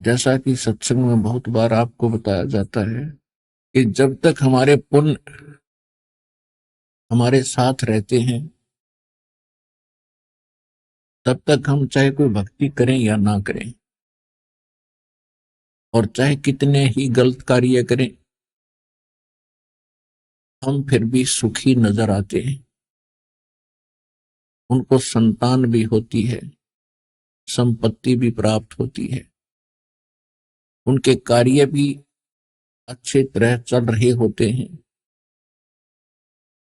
जैसा कि सत्संग में बहुत बार आपको बताया जाता है कि जब तक हमारे पुण्य हमारे साथ रहते हैं तब तक हम चाहे कोई भक्ति करें या ना करें, और चाहे कितने ही गलत कार्य करें, हम फिर भी सुखी नजर आते हैं। उनको संतान भी होती है, संपत्ति भी प्राप्त होती है, उनके कार्य भी अच्छे तरह चल रहे होते हैं,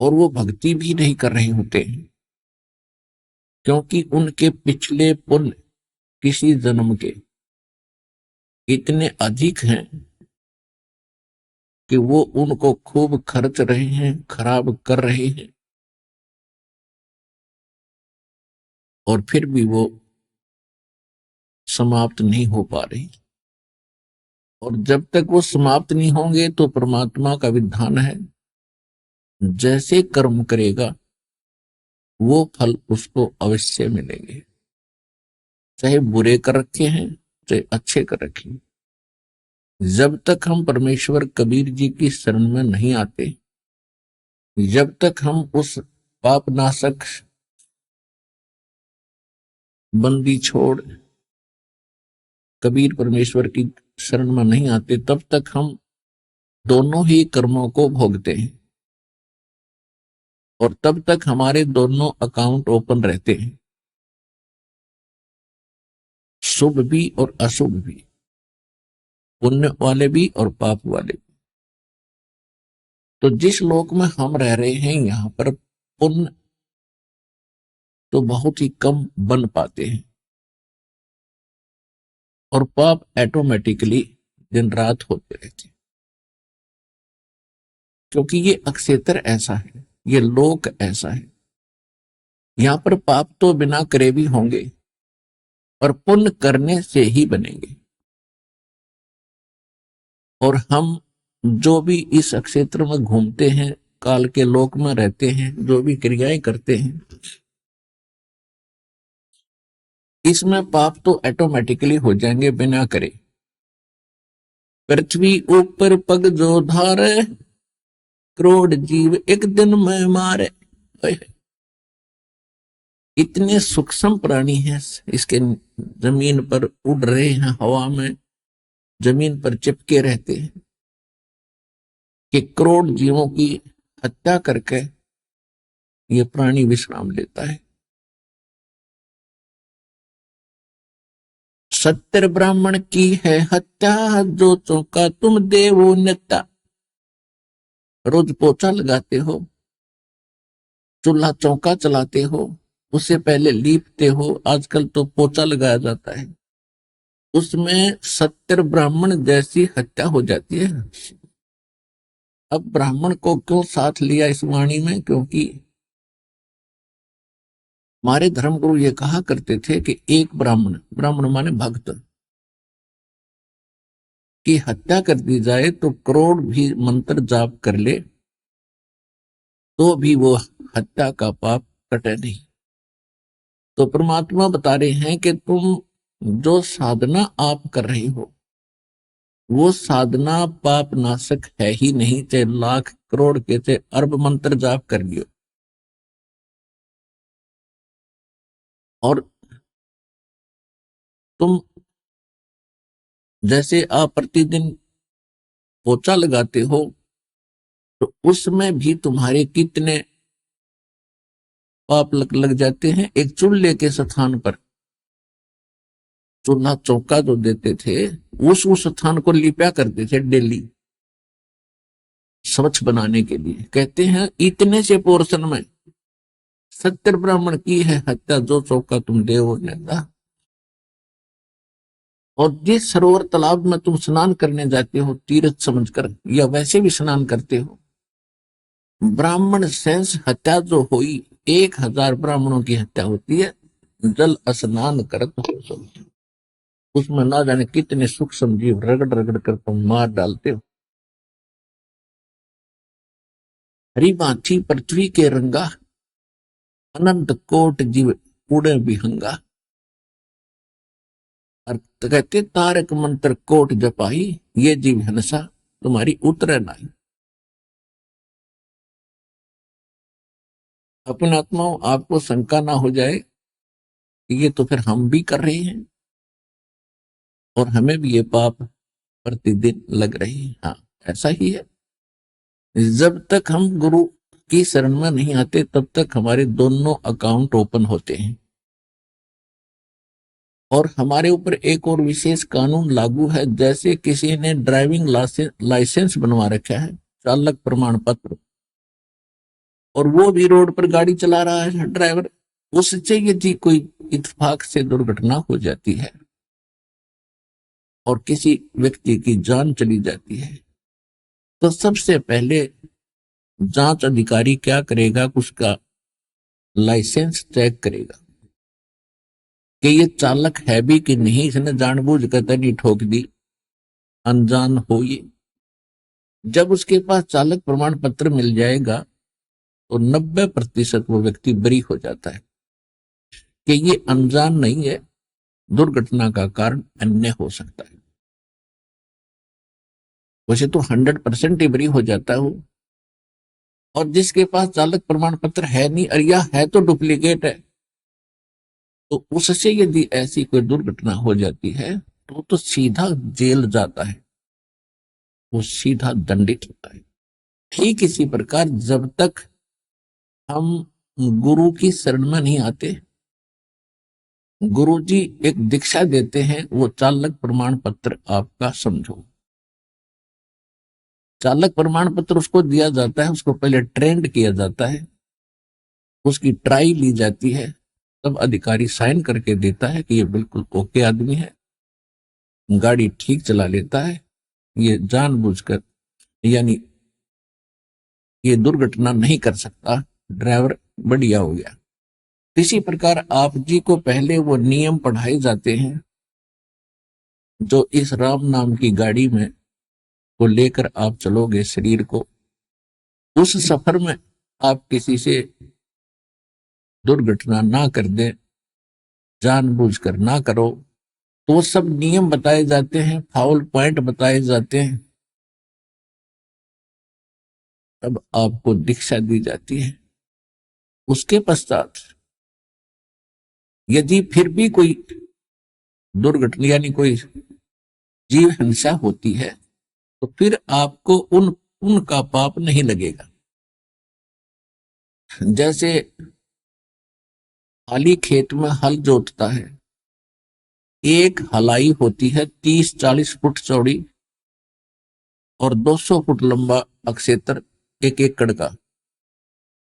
और वो भक्ति भी नहीं कर रहे होते हैं, क्योंकि उनके पिछले पुण्य किसी जन्म के इतने अधिक हैं कि वो उनको खूब खर्च रहे हैं, खराब कर रहे हैं, और फिर भी वो समाप्त नहीं हो पा रही। और जब तक वो समाप्त नहीं होंगे तो परमात्मा का विधान है, जैसे कर्म करेगा वो फल उसको अवश्य मिलेंगे, चाहे बुरे कर रखे हैं चाहे अच्छे कर रखे हैं। जब तक हम परमेश्वर कबीर जी की शरण में नहीं आते, जब तक हम उस पाप नाशक बंदी छोड़ कबीर परमेश्वर की शरण में नहीं आते, तब तक हम दोनों ही कर्मों को भोगते हैं, और तब तक हमारे दोनों अकाउंट ओपन रहते हैं, शुभ भी और अशुभ भी, पुण्य वाले भी और पाप वाले भी। तो जिस लोक में हम रह रहे हैं यहाँ पर पुण्य तो बहुत ही कम बन पाते हैं, और पाप ऑटोमेटिकली दिन रात होते रहते हैं, क्योंकि ये अक्षेत्र ऐसा है, ये लोक ऐसा है। यहाँ पर पाप तो बिना करे भी होंगे और पुण्य करने से ही बनेंगे। और हम जो भी इस क्षेत्र में घूमते हैं, काल के लोक में रहते हैं, जो भी क्रियाएं करते हैं, इसमें पाप तो ऑटोमेटिकली हो जाएंगे बिना करे। पृथ्वी ऊपर पग जो धारे, करोड़ जीव एक दिन में मारे। इतने सूक्ष्म प्राणी हैं, इसके जमीन पर उड़ रहे हैं, हवा में जमीन पर चिपके रहते हैं, कि करोड़ जीवों की हत्या करके ये प्राणी विश्राम लेता है। सत्तर ब्राह्मण की है हत्या, जो चौका तुम देवो नेता। रोज पोछा लगाते हो, चूल्हा चौका चलाते हो, उससे पहले लीपते हो, आजकल तो पोछा लगाया जाता है, उसमें 70 ब्राह्मण जैसी हत्या हो जाती है। अब ब्राह्मण को क्यों साथ लिया इस वाणी में? क्योंकि हमारे धर्मगुरु ये कहा करते थे कि एक ब्राह्मण, ब्राह्मण माने भक्त, की हत्या कर दी जाए तो करोड़ भी मंत्र जाप कर ले तो भी वो हत्या का पाप कटे नहीं। तो परमात्मा बता रहे हैं कि तुम जो साधना आप कर रहे हो वो साधना पाप नाशक है ही नहीं, चाहे लाख करोड़ के चाहे अरब मंत्र जाप कर लियो। और तुम जैसे आप प्रतिदिन पोछा लगाते हो तो उसमें भी तुम्हारे कितने पाप लग जाते हैं। एक चूल्हे के स्थान पर चूल्हा चौका जो देते थे, उस स्थान को लिपा करते थे डेली स्वच्छ बनाने के लिए। कहते हैं इतने से पोर्शन में 70 ब्राह्मण की है हत्या, जो चौका तुम देवो नेता। और जिस सरोवर तालाब में तुम स्नान करने जाते हो तीर्थ समझकर, या वैसे भी स्नान करते हो, ब्राह्मण सेंस हत्या जो हुई, 1000 ब्राह्मणों की हत्या होती है, जल स्नान करत हो सब। उसमें ना जाने कितने सूक्ष्म जीव रगड़ रगड़ कर तुम मार डालते हो। हरी बाथी पृथ्वी के रंगा, अनंत कोट जीव उड़े विहंगा। और तो कहते तारक मंत्र कोट जपाई, ये जीव हंसा तुम्हारी उतरे नाई। अपने आत्माओं आपको शंका ना हो जाए कि ये तो फिर हम भी कर रहे हैं और हमें भी ये पाप प्रतिदिन लग रहे हैं। हाँ, ऐसा ही है। जब तक हम गुरु की शरण में नहीं आते तब तक हमारे दोनों अकाउंट ओपन होते हैं। और हमारे ऊपर एक और विशेष कानून लागू है, जैसे किसी ने ड्राइविंग लाइसेंस बनवा रखा है, चालक प्रमाण पत्र, और वो भी रोड पर गाड़ी चला रहा है ड्राइवर, उससे यदि कोई इत्तेफाक से दुर्घटना हो जाती है और किसी व्यक्ति की जान चली जाती है, तो सबसे पहले जांच अधिकारी क्या करेगा, उसका लाइसेंस चेक करेगा कि ये चालक है भी कि नहीं, इसने जानबूझ कर तो नहीं ठोक दी, अनजान हो ये। जब उसके पास चालक प्रमाण पत्र मिल जाएगा तो 90% वो व्यक्ति बरी हो जाता है कि ये अनजान नहीं है, दुर्घटना का कारण अन्य हो सकता है। वैसे तो 100% ही बरी हो जाता है वो। और जिसके पास चालक प्रमाण पत्र है नहीं, और या है तो डुप्लीकेट है, तो उससे यदि ऐसी कोई दुर्घटना हो जाती है तो सीधा जेल जाता है, वो सीधा दंडित होता है। ठीक इसी प्रकार जब तक हम गुरु की शरण में नहीं आते, गुरु जी एक दीक्षा देते हैं, वो चालक प्रमाण पत्र आपका समझो। चालक प्रमाण पत्र उसको दिया जाता है, उसको पहले ट्रेंड किया जाता है, उसकी ट्राई ली जाती है, तब अधिकारी साइन करके देता है कि ये बिल्कुल ओके आदमी है, गाड़ी ठीक चला लेता है, ये जानबूझकर यानी ये दुर्घटना नहीं कर सकता, ड्राइवर बढ़िया हो गया। इसी प्रकार आप जी को पहले वो नियम पढ़ाए जाते हैं जो इस राम नाम की गाड़ी में को लेकर आप चलोगे शरीर को, उस सफर में आप किसी से दुर्घटना ना कर दें, जानबूझकर ना करो, तो वो सब नियम बताए जाते हैं, फाउल पॉइंट बताए जाते हैं, तब आपको दीक्षा दी जाती है। उसके पश्चात यदि फिर भी कोई दुर्घटना यानी कोई जीव हिंसा होती है, तो फिर आपको उनका पाप नहीं लगेगा। जैसे खाली खेत में हल जोतता है, एक हलाई होती है 30-40 फुट चौड़ी और 200 फुट लंबा अक्षेत्र, एक एकड़ का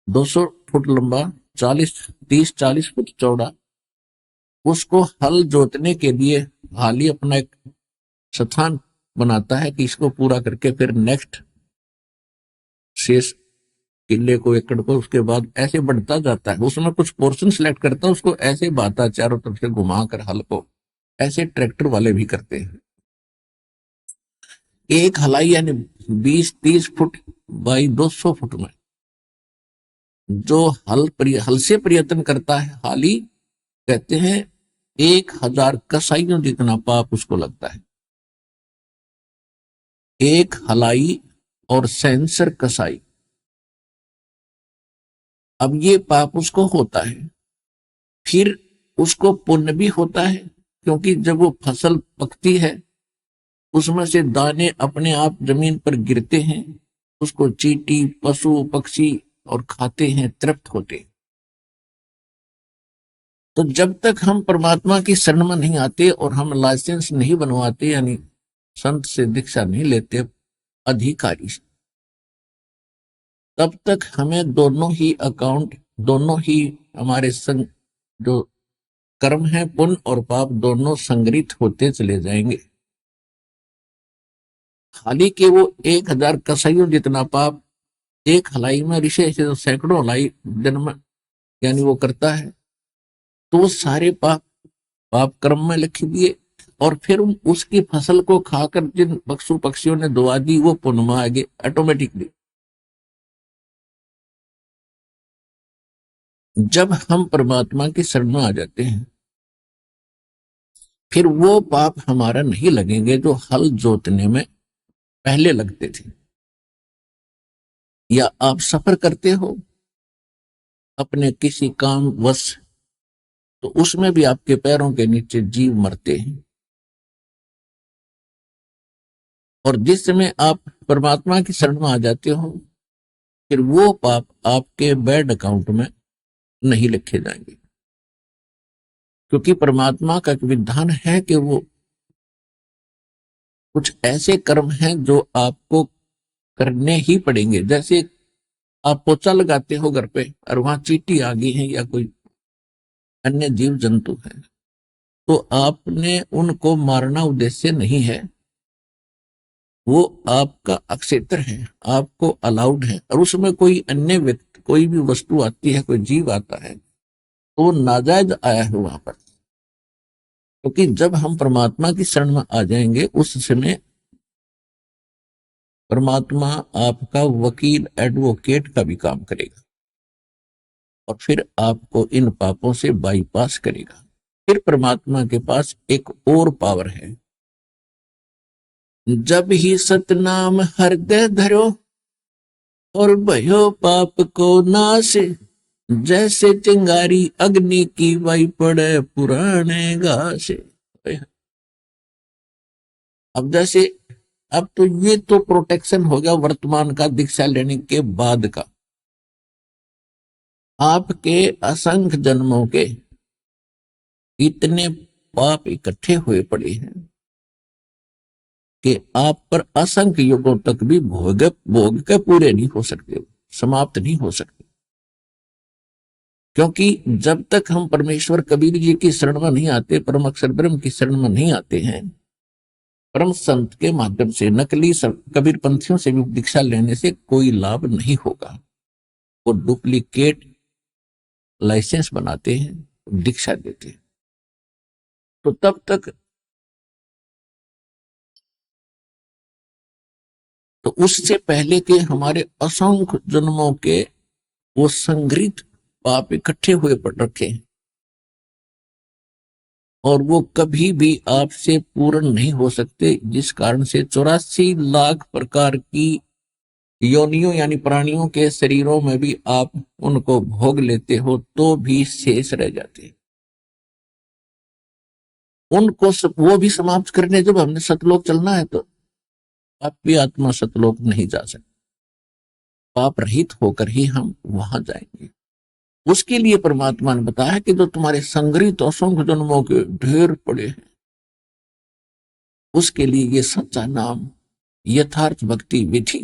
200 फुट लंबा, 30-40 फुट चौड़ा। उसको हल जोतने के लिए हाली अपना एक स्थान बनाता है कि इसको पूरा करके फिर नेक्स्ट शेष किले को, एकड़ को, उसके बाद ऐसे बढ़ता जाता है, उसमें कुछ पोर्शन सिलेक्ट करता है, उसको ऐसे बाता चारों तरफ से घुमा कर हल को, ऐसे ट्रैक्टर वाले भी करते हैं। एक हलाई यानी 20-30 फुट बाई 200 फुट में जो हल से प्रयत्न करता है हाली, कहते हैं 1000 कसाईयों जितना पाप उसको लगता है। एक हलाई और सेंसर कसाई, अब ये पाप उसको होता है। फिर उसको पुण्य भी होता है, क्योंकि जब वो फसल पकती है उसमें से दाने अपने आप जमीन पर गिरते हैं, उसको चींटी पशु पक्षी और खाते हैं, तृप्त होते हैं। तो जब तक हम परमात्मा की शरण में नहीं आते और हम लाइसेंस नहीं बनवाते, यानी संत से दीक्षा नहीं लेते अधिकारी से, तब तक हमें दोनों ही अकाउंट, दोनों ही हमारे संग जो कर्म है, पुण्य और पाप, दोनों संग्रहित होते चले जाएंगे। खाली के वो 1000 कसाईयों जितना पाप एक हलाई में ऋषि से सैकड़ों हलाई जन्म यानी वो करता है, तो वो सारे पाप पाप कर्म में लिख दिए, और फिर उसकी फसल को खाकर जिन पशु पक्षियों ने दुआ दी वो पुण्य में आगे ऑटोमेटिकली। जब हम परमात्मा की शरण में आ जाते हैं फिर वो पाप हमारा नहीं लगेंगे जो हल जोतने में पहले लगते थे। या आप सफर करते हो अपने किसी काम वश, तो उसमें भी आपके पैरों के नीचे जीव मरते हैं। और जिस समय आप परमात्मा की शरण में आ जाते हो, फिर वो पाप आपके बैड अकाउंट में नहीं लिखे जाएंगे, क्योंकि परमात्मा का एक विधान है कि वो कुछ ऐसे कर्म हैं जो आपको करने ही पड़ेंगे। जैसे आप पोछा लगाते हो घर पे और वहां चींटी आ गई है या कोई अन्य जीव जंतु है, तो आपने उनको मारना उद्देश्य नहीं है, वो आपका अक्षेत्र है, आपको अलाउड है। और उसमें कोई अन्य व्यक्ति, कोई भी वस्तु आती है, कोई जीव आता है, तो वो नाजायज आया है वहां पर। क्योंकि जब हम परमात्मा की शरण में आ जाएंगे, उस समय परमात्मा आपका वकील, एडवोकेट का भी काम करेगा और फिर आपको इन पापों से बाईपास करेगा। फिर परमात्मा के पास एक और पावर है। जब ही सतनाम हृदय धरो और भयो पाप को नाश, जैसे चिंगारी अग्नि की वाई पड़े पुराने घास। अब जैसे, अब तो ये तो प्रोटेक्शन हो गया वर्तमान का, दीक्षा लेने के बाद का। आपके असंख्य जन्मों के इतने पाप इकट्ठे हुए पड़े हैं कि आप पर असंख्य युगों तक भी भोग भोग के पूरे नहीं हो सकते, समाप्त नहीं हो सकते। क्योंकि जब तक हम परमेश्वर कबीर जी की शरण में नहीं आते, परम अक्षर ब्रह्म की शरण में नहीं आते हैं, परम संत के माध्यम से, नकली कबीर पंथियों से भी दीक्षा लेने से कोई लाभ नहीं होगा। वो डुप्लीकेट लाइसेंस बनाते हैं, दीक्षा देते हैं। तो तब तक, तो उससे पहले के हमारे असंख्य जन्मों के वो संग्रहित पाप इकट्ठे हुए पड़ रखे हैं, और वो कभी भी आपसे पूर्ण नहीं हो सकते, जिस कारण से 84 लाख प्रकार की योनियों यानी प्राणियों के शरीरों में भी आप उनको भोग लेते हो तो भी शेष रह जाते हैं। उनको वो भी समाप्त करने जब हमने सतलोक चलना है, तो आप भी आत्मा सतलोक नहीं जा सकते। पाप रहित होकर ही हम वहां जाएंगे। उसके लिए परमात्मा ने बताया कि जो तुम्हारे संग्रहित असंख्य जन्मों के ढेर पड़े हैं, उसके लिए ये सच्चा नाम, यथार्थ भक्ति विधि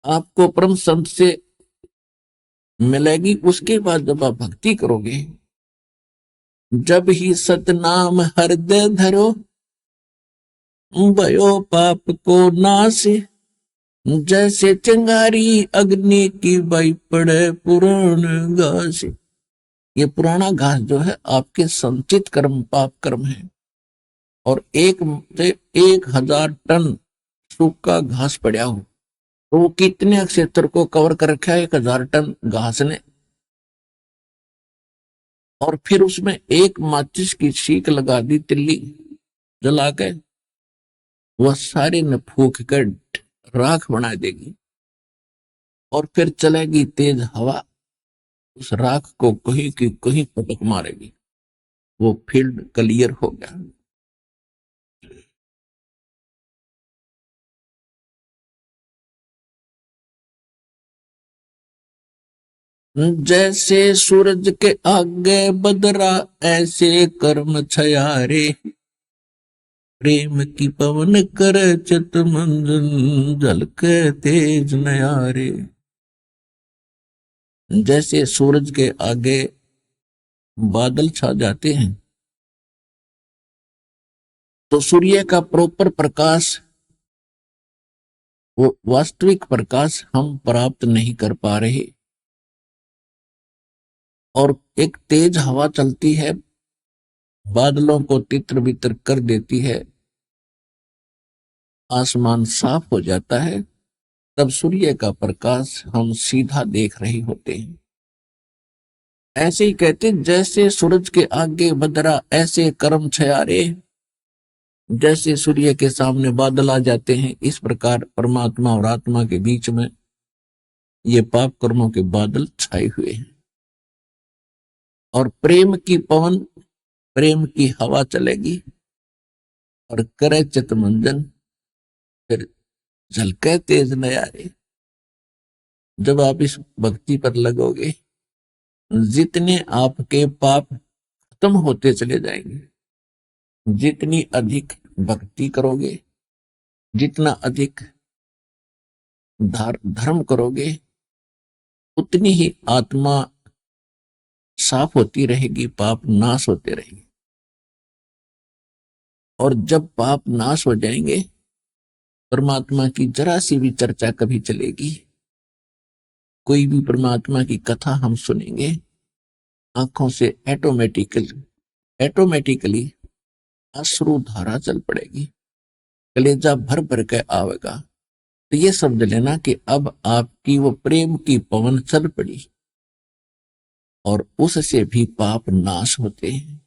आपको परम संत से मिलेगी। उसके बाद जब आप भक्ति करोगे, जब ही सतनाम हृदय धरो भयो पाप को नाश, जैसे चिंगारी अग्नि की बई पड़े पुराण घास। ये पुराना घास जो है आपके संचित कर्म, पाप कर्म है। और 1000 टन सूखा घास पड़ा हो, तो वो कितने क्षेत्र को कवर कर रखा है 1000 टन घास ने। और फिर उसमें एक माचिस की सीख लगा दी, तिल्ली जला के, वह सारे ने फूक कर राख बना देगी। और फिर चलेगी तेज हवा, उस राख को कहीं की कहीं पटक मारेगी, वो फील्ड क्लियर हो गया। जैसे सूरज के आगे बदरा, ऐसे कर्म छयारे, प्रेम की पवन कर चित मंजन, झलके तेज नयारे। जैसे सूरज के आगे बादल छा जाते हैं, तो सूर्य का प्रॉपर प्रकाश, वो वास्तविक प्रकाश हम प्राप्त नहीं कर पा रहे। और एक तेज हवा चलती है, बादलों को तितर बितर कर देती है, आसमान साफ हो जाता है, तब सूर्य का प्रकाश हम सीधा देख रहे होते हैं। ऐसे ही कहते, जैसे सूरज के आगे बदरा ऐसे कर्म छयारे, जैसे सूर्य के सामने बादल आ जाते हैं, इस प्रकार परमात्मा और आत्मा के बीच में ये पाप कर्मों के बादल छाए हुए हैं। और प्रेम की पवन, प्रेम की हवा चलेगी और करे चितमंजन, फिर झलके तेज नयारे। जब आप इस भक्ति पर लगोगे, जितने आपके पाप खत्म होते चले जाएंगे, जितनी अधिक भक्ति करोगे, जितना अधिक धर्म करोगे, उतनी ही आत्मा साफ होती रहेगी, पाप नाश होते रहेंगे। और जब पाप नाश हो जाएंगे, परमात्मा की जरा सी भी चर्चा कभी चलेगी, कोई भी परमात्मा की कथा हम सुनेंगे, आंखों से ऑटोमेटिकली अश्रु धारा चल पड़ेगी, कलेजा भर भर के आवेगा। तो ये समझ लेना कि अब आपकी वो प्रेम की पवन चल पड़ी और उससे भी पाप नाश होते हैं।